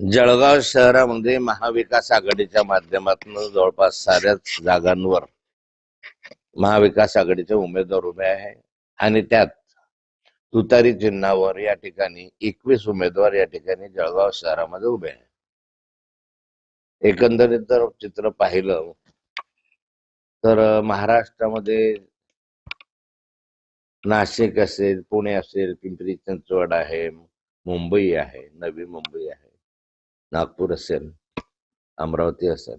जळगाव शहरामध्ये महाविकास आघाडीच्या माध्यमातून जवळपास साऱ्याच जागांवर महाविकास आघाडीचे उमेदवार उभे आहे आणि त्यात तुतारी चिन्हावर या ठिकाणी 21 उमेदवार या ठिकाणी जळगाव शहरामध्ये उभे आहे. एकंदरीत जर चित्र पाहिलं तर महाराष्ट्रामध्ये नाशिक असेल, पुणे असेल, पिंपरी चिंचवड आहे, मुंबई आहे, नवी मुंबई आहे, नागपूर असेल, अमरावती असेल,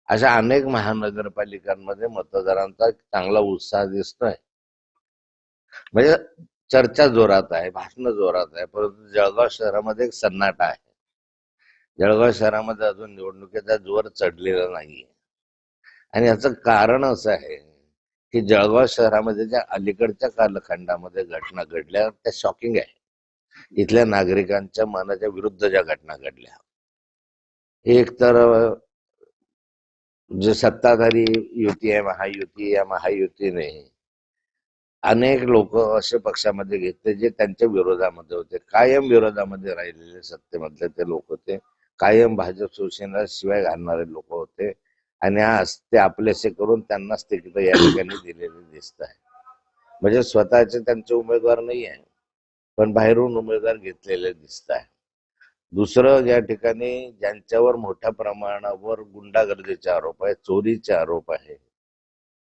अशा अनेक महानगरपालिकांमध्ये मतदारांचा चांगला उत्साह दिसतोय. म्हणजे चर्चा जोरात आहे, भाषण जोरात आहे, परंतु जळगाव शहरामध्ये एक सन्नाटा आहे. जळगाव शहरामध्ये अजून निवडणुकीचा जोर चढलेला नाहीये आणि याचं कारण असं आहे की जळगाव शहरामध्ये ज्या अलीकडच्या कालखंडामध्ये घटना घडल्या त्या शॉकिंग आहे. इथल्या नागरिकांच्या मनाच्या विरुद्ध ज्या घटना घडल्या, एक तर जे सत्ताधारी युती आहे, महायुती, या महायुतीने अनेक लोक असे पक्षामध्ये घेतले जे त्यांच्या विरोधामध्ये होते, कायम विरोधामध्ये राहिलेले सत्तेमधले ते लोक होते, कायम भाजप शिवसेना शिवाय घालणारे लोक होते आणि आज ते आपलेसे करून त्यांनाच तिकीट या ठिकाणी दिलेले दिसत आहे. म्हणजे स्वतःचे त्यांचे उमेदवार नाही आहे, पण बाहेरून उमेदवार घेतलेले दिसत आहे. दुसरं, या ठिकाणी ज्यांच्यावर मोठ्या प्रमाणावर गुंडागर्दीचे आरोप आहेत, चोरीचे आरोप आहेत,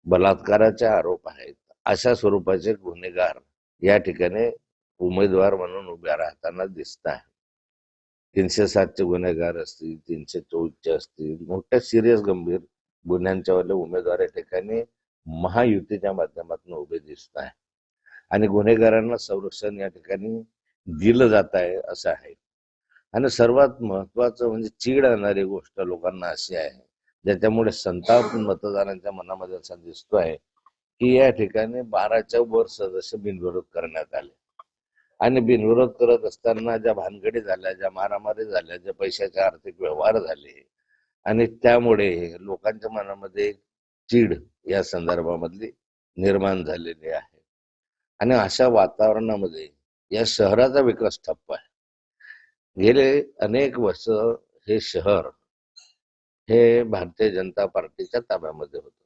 बलात्काराचे आरोप आहेत, अशा स्वरूपाचे गुन्हेगार या ठिकाणी उमेदवार म्हणून उभ्या राहताना दिसत आहे. 307चे गुन्हेगार असतील, 324चे असतील, मोठ्या सिरियस गंभीर गुन्ह्यांच्या वाले उमेदवार या ठिकाणी महायुतीच्या माध्यमातून उभे दिसत आहे आणि गुन्हेगारांना संरक्षण या ठिकाणी दिलं जात आहे असं आहे. आणि सर्वात महत्वाचं म्हणजे चीड आणणारी गोष्ट लोकांना अशी आहे, ज्याच्यामुळे संताप मतदारांच्या मनामध्ये असा दिसतो आहे की या ठिकाणी 12च्या वर सदस्य बिनविरोध करण्यात आले आणि बिनविरोध करत असताना ज्या भानगडी झाल्या, ज्या मारामारी झाल्या, ज्या पैशाचे आर्थिक व्यवहार झाले आणि त्यामुळे लोकांच्या मनामध्ये चीड या संदर्भामधली निर्माण झालेली आहे. आणि अशा वातावरणामध्ये या शहराचा विकास ठप्प आहे. गेले अनेक वर्ष हे शहर हे भारतीय जनता पार्टीच्या ताब्यामध्ये होतं.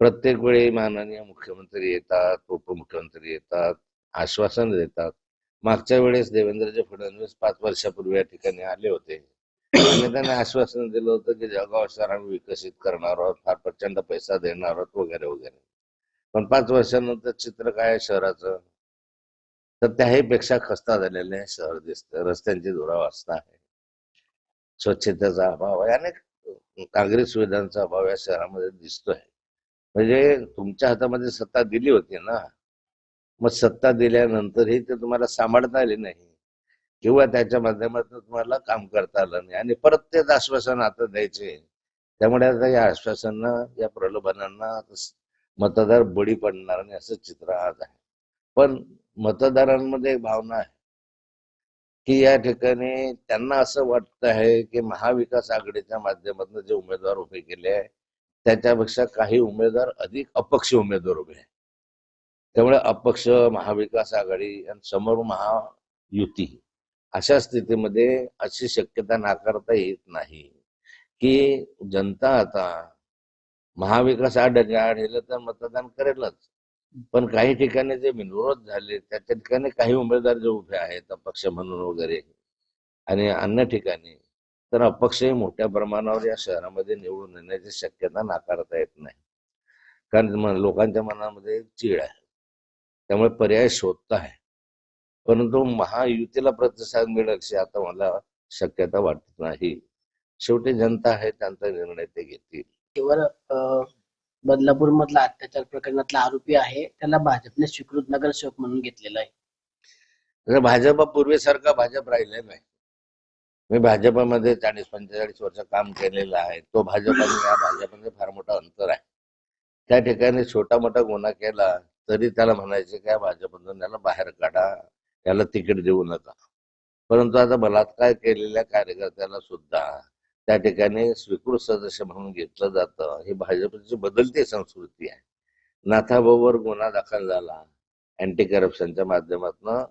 प्रत्येक वेळी माननीय मुख्यमंत्री येतात, उपमुख्यमंत्री येतात, आश्वासन देतात. मागच्या वेळेस देवेंद्रजी फडणवीस 5 वर्षापूर्वी या ठिकाणी आले होते आणि त्यांनी आश्वासन दिलं होतं की जळगाव शहर आम्ही विकसित करणार आहोत, फार प्रचंड पैसा देणार आहोत, वगैरे वगैरे. पण 5 वर्षानंतर चित्र काय आहे शहराचं, तर त्याही पेक्षा खस्ता झालेले शहर दिसतं. रस्त्यांची दुरावस्था आहे, स्वच्छतेचा अभाव आहे, अनेक नागरी सुविधांचा अभाव या शहरामध्ये दिसतोय. म्हणजे तुमच्या हातामध्ये सत्ता दिली होती ना, मग सत्ता दिल्यानंतरही ते तुम्हाला सांभाळता आली नाही किंवा त्याच्या माध्यमातून तुम्हाला काम करता आलं नाही आणि परत तेच आश्वासन आता द्यायचे. त्यामुळे आता या आश्वासांना, या प्रलोभनांना मतदार बळी पडणार नाही असं चित्र आज आहे. पण मतदारांमध्ये एक भावना आहे की या ठिकाणी त्यांना असं वाटत आहे की महाविकास आघाडीच्या माध्यमातून जे उमेदवार उभे केले आहे त्याच्यापेक्षा काही उमेदवार अधिक अपक्ष उमेदवार उभे आहेत. त्यामुळे अपक्ष, महाविकास आघाडी आणि समोर महायुती, अशा स्थितीमध्ये अशी शक्यता नाकारता येत नाही की जनता आता महाविकास आघाडीला तर मतदान करेलच, पण काही ठिकाणी जे बिनविरोध झाले त्याच्या ठिकाणी काही उमेदवार जे उभे आहेत अपक्ष म्हणून वगैरे, आणि अन्य ठिकाणी तर अपक्षही मोठ्या प्रमाणावर या शहरामध्ये निवडून येण्याची शक्यता नाकारता येत नाही. कारण लोकांच्या मनामध्ये चीड आहे, त्यामुळे पर्याय शोधत आहे. परंतु महायुतीला प्रतिसाद मिळेल अशी आता मला शक्यता वाटत नाही. शेवटी जनता आहे, त्यांचा निर्णय ते घेतील. केवळ बदलापूर मधला अत्याचार प्रकरणातला आरोपी आहे, त्याला भाजपने स्वीकृत नगरसेवक म्हणून घेतलेला आहे. भाजप पूर्वीसारखा भाजप राहिलेला नाही. मी भाजपमध्ये 40-45 वर्ष काम केलेलं आहे. तो भाजप आणि या भाजपमध्ये फार मोठं अंतर आहे. त्या ठिकाणी छोटा मोठा गुन्हा केला तरी त्याला म्हणायचे काय भाजपमधून त्याला बाहेर काढा, त्याला तिकीट देऊ नका. परंतु आता बलात्कार केलेल्या कार्यकर्त्याला सुद्धा त्या ठिकाणी स्वीकृत सदस्य म्हणून घेतलं जातं. ही भाजपची बदलती संस्कृती आहे. नाथाभाऊवर गुन्हा दाखल झाला अँटी करप्शनच्या माध्यमातून,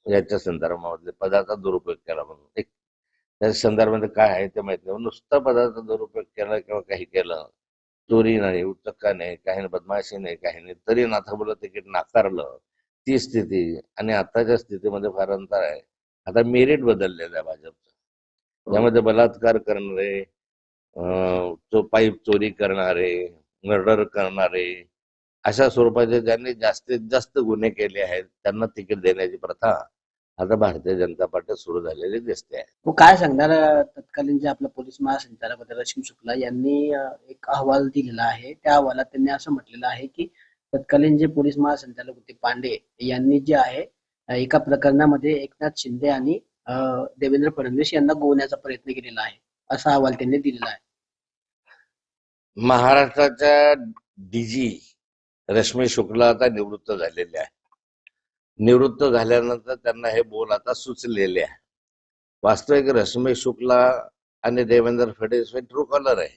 याच्या संदर्भामध्ये पदाचा दुरुपयोग केला म्हणून एक त्याच्या संदर्भामध्ये काय आहे ते माहित नाही. नुसता पदाचा दुरुपयोग केला किंवा काही केलं, चोरी नाही, उचक्का नाही, काही नाही, बदमाशी नाही, काही नाही, तरी नाथाबोला तिकीट नाकारलं, ती स्थिती. आणि आताच्या स्थितीमध्ये फार अंतर आहे. आता मेरिट बदललेलं आहे भाजपचं. यामध्ये बलात्कार करणारे, पाईप चोरी करणारे, मर्डर करणारे, अशा स्वरूपाचे ज्यांनी जास्तीत जास्त गुन्हे केले आहेत त्यांना तिकीट देण्याची प्रथा आता भारतीय जनता पार्टी सुरू झालेली दिसते आहे. तो काय सांगणार तत्कालीन जे आपला पोलीस महासंचालक होते रश्मी शुक्ला यांनी एक अहवाल दिलेला आहे. त्या अहवालात त्यांनी असं म्हटलेलं आहे की तत्कालीन जे पोलीस महासंचालक होते पांडे यांनी जे आहे एका प्रकरणामध्ये एकनाथ शिंदे आणि देवेंद्र फडणवीस यांना गोवण्याचा प्रयत्न केलेला आहे, असा अहवाल त्यांनी दिलेला आहे. महाराष्ट्राच्या डीजी रश्मी शुक्ला आता निवृत्त झालेले आहे. निवृत्त झाल्यानंतर त्यांना हे बोल आता सुचलेले आहे. वास्तविक रश्मी शुक्ला आणि देवेंद्र फडणवीस हे ट्रू कॉलर आहे.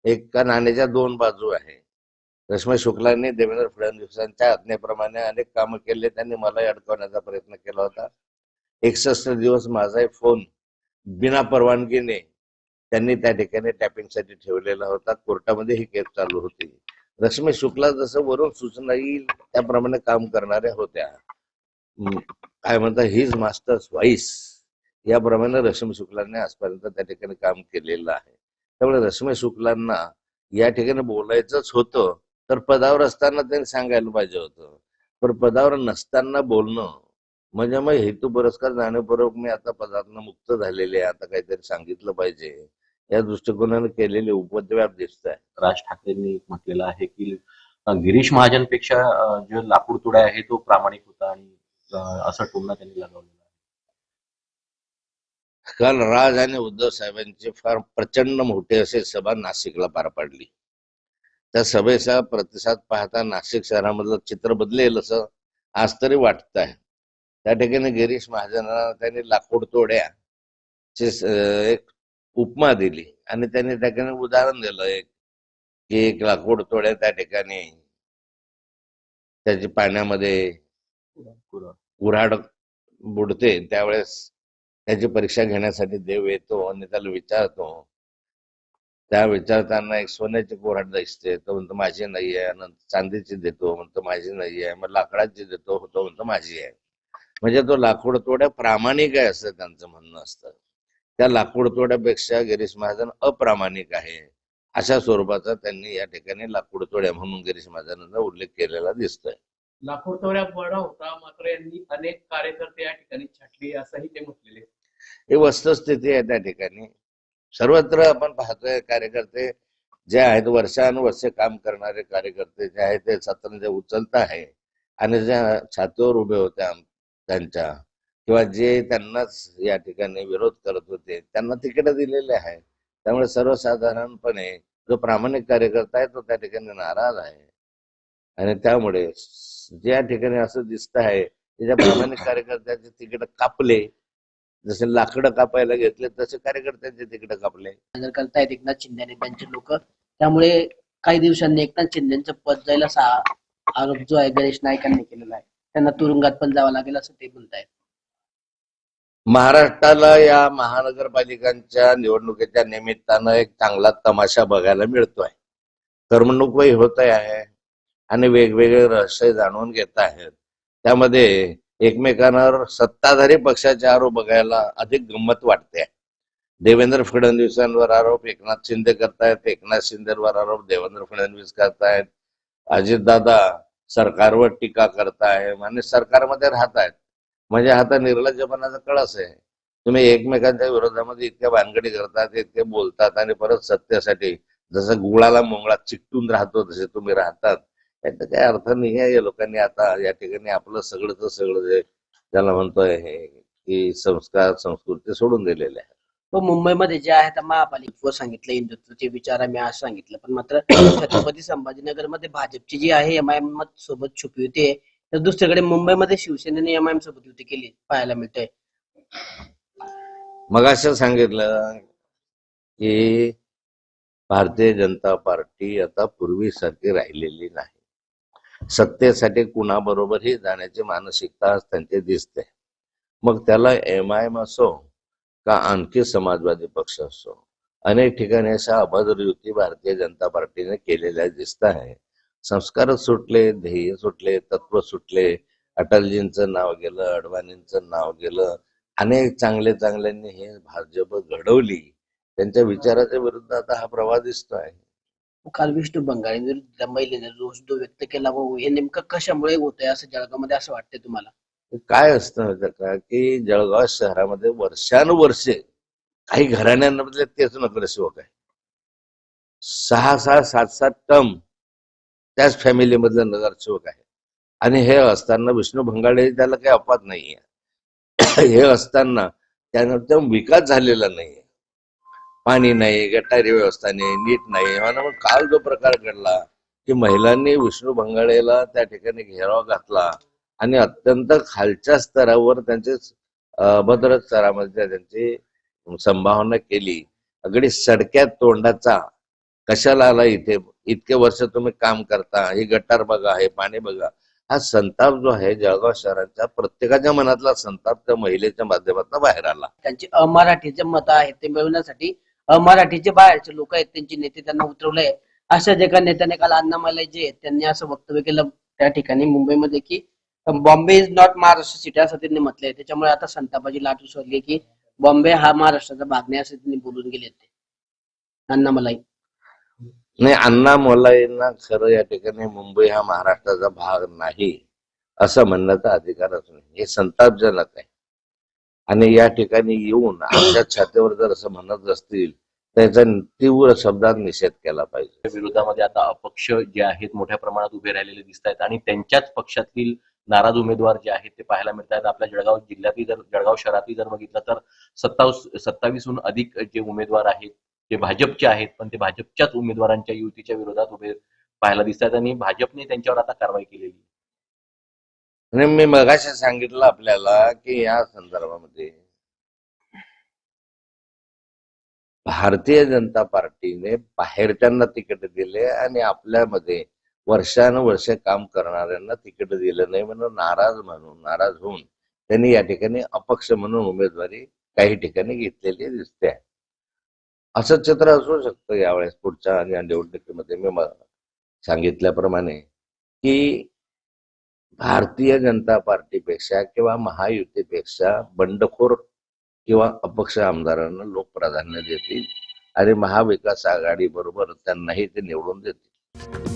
एका नाण्याच्या दोन बाजू आहे. रश्मी शुक्लांनी देवेंद्र फडणवीसांच्या आज्ञेप्रमाणे अनेक कामं केले. त्यांनी मलाही अडकवण्याचा प्रयत्न केला होता. 61 दिवस माझाही फोन बिना परवानगीने त्यांनी त्या ठिकाणी टॅपिंगसाठी ठेवलेला होता. कोर्टामध्ये ही केस चालू होती. रश्मी शुक्ला जसं वरून सूचना येईल त्याप्रमाणे काम करणाऱ्या होत्या. काय म्हणतात, हिज मास्टर्स व्हाईस याप्रमाणे रश्मी शुक्लांनी आजपर्यंत त्या ठिकाणी काम केलेलं आहे. त्यामुळे रश्मी शुक्लांना या ठिकाणी बोलायचंच होतं तर पदावर असताना त्यांनी सांगायला पाहिजे होतं. पण पदावर नसताना बोलणं म्हणजे मग हेतू पुरस्कार जाणीवपूर्वक मी आता पदातनं मुक्त झालेले आहे, आता काहीतरी सांगितलं पाहिजे या दृष्टिकोनाने केलेले उपद्व्याप दिसत आहे. राज ठाकरेंनी म्हटलेलं आहे की गिरीश महाजनपेक्षा जो लाकूड तोडा आहे तो प्रामाणिक होता आणि असं टोमणा त्यांनी लगावलेला आहे. काल राज आणि उद्धव साहेबांची फार प्रचंड मोठी अशी सभा नाशिकला पार पडली. त्या सभेचा प्रतिसाद पाहता नाशिक शहरामधलं चित्र बदलेल असं आज तरी वाटत आहे. त्या ठिकाणी गिरीश महाजनांना त्यांनी लाकूड तोड्याची एक उपमा दिली आणि त्यांनी त्या ठिकाणी उदाहरण दिलं की एक लाकूड तोड्या त्या ठिकाणी त्याची पाण्यामध्ये कुऱ्हाड बुडते, त्यावेळेस त्याची परीक्षा घेण्यासाठी देव येतो आणि त्याला विचारतो. त्या विचारताना एक सोन्याची कुऱ्हाड दिसते, तो म्हणतो माझी नाही आहे. नंतर चांदीची देतो, म्हणतो माझी नाही आहे. मग लाकडाची देतो, तो म्हणतो माझी आहे. म्हणजे तो लाकूड तोड्या प्रामाणिक आहे असं त्यांचं म्हणणं असतं. त्या लाकूड तोड्यापेक्षा गिरीश महाजन अप्रामाणिक आहे अशा स्वरूपाचा त्यांनी या ठिकाणी लाकूड तोड्या म्हणून गिरीश महाजनांचा उल्लेख केलेला दिसतोय. लाकूड तोड्या बळा होता, मात्र यांनी अनेक कार्यकर्ते या ठिकाणी छाटले असंही ते म्हटलेले. ही वस्तुस्थिती आहे. त्या ठिकाणी सर्वत्र आपण पाहतोय कार्यकर्ते जे आहेत, वर्षानुवर्षे काम करणारे कार्यकर्ते जे आहेत ते सतत उचलत आहे आणि ज्या छातीवर उभे होत्या त्यांच्या किंवा जे त्यांनाच या ठिकाणी विरोध करत होते त्यांना तिकीट दिलेले आहे. त्यामुळे सर्वसाधारणपणे जो प्रामाणिक कार्यकर्ता आहे तो त्या ठिकाणी नाराज आहे. आणि त्यामुळे ज्या ठिकाणी असं दिसत आहे की ज्या प्रामाणिक कार्यकर्त्याचे तिकीट कापले, जसे लाकडं कापायला घेतले तसे कार्यकर्त्यांचे तिकीट कापले. करतायत एकनाथ शिंदे आणि त्यांचे लोक. त्यामुळे काही दिवसांनी एकनाथ शिंदेचं पद जाईल असा आरोप जो आहे गणेश नाईकांनी केलेला आहे. त्यांना तुरुंगात पण जावं लागेल असं ते म्हणतायत. महाराष्ट्राला या महानगरपालिकांच्या निवडणुकीच्या निमित्तानं एक चांगला तमाशा बघायला मिळतोय. करमणूकही होत आहे आणि वेगवेगळे रहस्य जाणून घेत आहेत. त्यामध्ये एकमेकांवर सत्ताधारी पक्षाचे आरोप बघायला अधिक गंमत वाटते. देवेंद्र फडणवीसांवर आरोप एकनाथ शिंदे करतायत, एकनाथ शिंदेवर आरोप देवेंद्र फडणवीस करतायत, अजितदादा सरकारवर टीका करतायत आणि सरकारमध्ये राहतायत. म्हणजे आता निर्लज्जपणाचा कळस आहे. तुम्ही एकमेकांच्या विरोधामध्ये इतक्या भानगडी करतात, इतके बोलतात आणि परत सत्तेसाठी जसं गुळाला मुंगळात चिकटून राहतो तसे तुम्ही राहतात. याचा काही अर्थ नाही आहे. या लोकांनी आता या ठिकाणी आपलं सगळं जे ज्याला म्हणतोय की संस्कार संस्कृती सोडून दिलेले आहे. तो मुंबईमध्ये जे आहे त्या महापालिकेवर सांगितलं हिंदुत्वाचे विचार आम्ही आज सांगितलं, पण मात्र छत्रपती संभाजीनगरमध्ये भाजपची जी आहे एमआयएम सोबत छुपी होती, तर दुसरीकडे मुंबईमध्ये शिवसेनेने एमआयएम सोबत युती केली पाहायला मिळतंय. मग असं सांगितलं की भारतीय जनता पार्टी आता पूर्वीसारखी राहिलेली नाही. सत्तेसाठी कुणाबरोबरही जाण्याची मानसिकता त्यांची दिसते. मग त्याला MIM असो का आणखी समाजवादी पक्ष असो, अनेक ठिकाणी अशा अभद्र युती भारतीय जनता पार्टीने केलेल्या दिसत आहे. संस्कार सुटले, ध्येय सुटले, तत्व सुटले, अटलजींचं नाव गेलं, अडवाणींचं नाव गेलं, अनेक चांगल्यांनी हे भाजप घडवली. त्यांच्या विचाराच्या विरुद्ध आता हा प्रवाह दिसतो आहे. काल विष्णू बंगाळींनी त्या महिलेने रोष जो व्यक्त केला व हे नेमकं कशामुळे होतंय असं जळगावमध्ये असं वाटतंय तुम्हाला? काय असतं माहिती का, की जळगाव शहरामध्ये वर्षानुवर्षे काही घराण्यांमधले तेच नगरसेवक आहे. 6-6, 7-7 टर्म त्याच फॅमिलीमधले नगरसेवक आहे. आणि हे असताना विष्णू भंगाळे त्याला काही अपवाद नाहीये. हे असताना त्यानंतर विकास झालेला नाहीये. पाणी नाही, गटारी व्यवस्था नाही, नीट नाही. म्हणून मग काल जो प्रकार घडला की महिलांनी विष्णू भंगाळेला त्या ठिकाणी घेराव घातला आणि अत्यंत खालच्या स्तरावर त्यांचे अभद्र स्तरामध्ये त्यांची संभावना केली. अगदी सडक्यात तोंडाचा कशाला आला इथे, इतके वर्ष तुम्ही काम करता, हे गटार बघा, हे पाणी बघा. हा संताप जो आहे जळगाव शहराच्या प्रत्येकाच्या मनातला संताप त्या महिलेच्या माध्यमातून बाहेर आला. त्यांची अमराठीचे मतं आहेत ते मिळवण्यासाठी अमराठीचे बाहेरचे लोक आहेत त्यांचे नेते त्यांना उतरवले. अशाच एका नेत्याने काल अण्णामलई जे आहेत त्यांनी असं वक्तव्य केलं त्या ठिकाणी मुंबईमध्ये की Bombay is not Maharashtra city असं त्यांनी म्हटलंय. त्याच्यामुळे आता संतापाची लाट उसळली की बॉम्बे हा महाराष्ट्राचा भाग नाही असं त्यांनी बोलून गेले ते अण्णामलई. नाही, अण्णामलाईंना खरं या ठिकाणी मुंबई हा महाराष्ट्राचा भाग नाही असं म्हणण्याचा अधिकारच नाही. हे संतापजनक आहे. आणि या ठिकाणी येऊन आमच्या छातीवर जर असं म्हणत असतील त्याचा तीव्र शब्दात निषेध केला पाहिजे. त्या विरोधामध्ये आता अपक्ष जे आहेत मोठ्या प्रमाणात उभे राहिलेले दिसत आहेत आणि त्यांच्याच पक्षातील नाराज उमेदवार जे आहेत ते पाहायला मिळत आहेत. आपल्या जळगाव जिल्ह्यातही जळगाव शहरातही जर बघितलं तर 27हून अधिक जे उमेदवार आहेत ते भाजपचे आहेत, पण ते भाजपच्याच उमेदवारांच्या युतीच्या विरोधात उभे पाहायला दिसत आहेत आणि भाजपने त्यांच्यावर आता कारवाई केलेली आहे. आणि मी मगाशी सांगितलं आपल्याला की या संदर्भामध्ये भारतीय जनता पार्टीने बाहेरच्यांना तिकीट दिले आणि आपल्यामध्ये वर्षानुवर्षे काम करणाऱ्यांना तिकीट दिलं नाही म्हणून नाराज होऊन त्यांनी या ठिकाणी अपक्ष म्हणून उमेदवारी काही ठिकाणी घेतलेली दिसते आहे. असं चित्र असू शकतं यावेळेस पुढच्या निवडणुकीमध्ये. मी सांगितल्याप्रमाणे की भारतीय जनता पार्टीपेक्षा किंवा महायुतीपेक्षा बंडखोर किंवा अपक्ष आमदारांना लोक प्राधान्य देतील आणि महाविकास आघाडी बरोबर त्यांनाही ते निवडून देतील.